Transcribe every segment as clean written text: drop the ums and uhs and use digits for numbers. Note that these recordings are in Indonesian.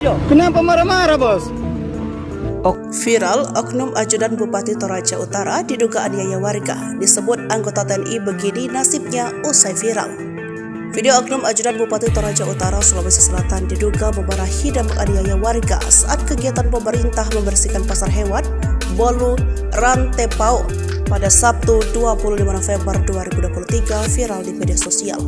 Kenapa marah-marah, Bos? Viral, oknum ajudan Bupati Toraja Utara diduga aniaya warga. Disebut anggota TNI begini nasibnya usai viral. Video oknum ajudan Bupati Toraja Utara, Sulawesi Selatan diduga memarahi dan menganiaya warga saat kegiatan pemerintah membersihkan pasar hewan Bolu Rantepao pada Sabtu 25 November 2023 viral di media sosial.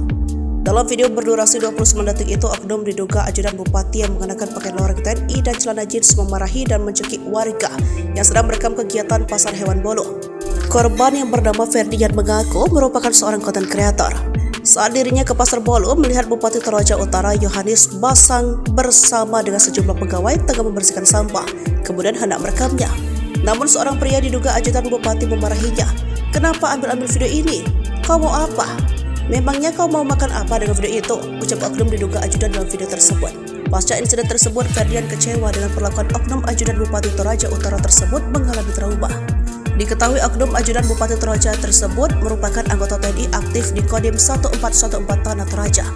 Dalam video berdurasi 29 detik itu, oknum diduga ajudan bupati yang mengenakan pakaian loreng TNI dan celana jeans memarahi dan mencekik warga yang sedang merekam kegiatan pasar hewan Bolu. Korban yang bernama Ferdian mengaku merupakan seorang konten kreator. Saat dirinya ke pasar Bolu melihat Bupati Toraja Utara Yohanes Basang bersama dengan sejumlah pegawai tengah membersihkan sampah, kemudian hendak merekamnya. Namun seorang pria diduga ajudan bupati memarahinya. "Kenapa ambil video ini? Kau mau apa? Memangnya kau mau makan apa dengan video itu?" ucap oknum diduga ajudan dalam video tersebut. Pasca insiden tersebut, Ferdian kecewa dengan perlakuan oknum ajudan Bupati Toraja Utara tersebut mengalami trauma. Diketahui oknum ajudan Bupati Toraja tersebut merupakan anggota TNI aktif di Kodim 1414 Tanah Toraja.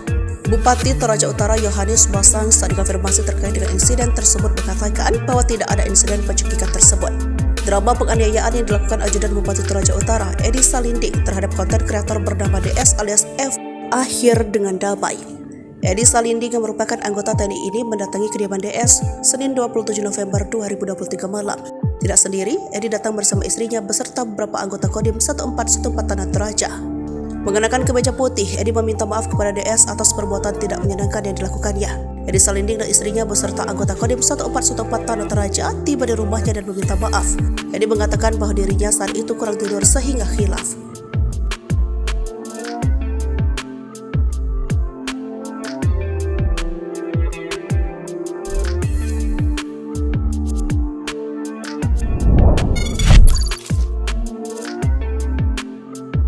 Bupati Toraja Utara Yohanes Basang saat dikonfirmasi terkait dengan insiden tersebut mengatakan bahwa tidak ada insiden pencekikan tersebut. Drama penganiayaan yang dilakukan ajudan Bupati Toraja Utara Edi Salinding terhadap konten kreator bernama DS alias F akhir dengan damai. Edi Salinding yang merupakan anggota TNI ini mendatangi kediaman DS Senin 27 November 2023 malam. Tidak sendiri, Edi datang bersama istrinya beserta beberapa anggota Kodim 1414 Tanah Toraja. Mengenakan kemeja putih, Edi meminta maaf kepada DS atas perbuatan tidak menyenangkan yang dilakukannya. Edi Salinding dan istrinya beserta anggota Kodim 1414 Tanah Toraja tiba di rumahnya dan meminta maaf. Edi mengatakan bahwa dirinya saat itu kurang tidur sehingga khilaf.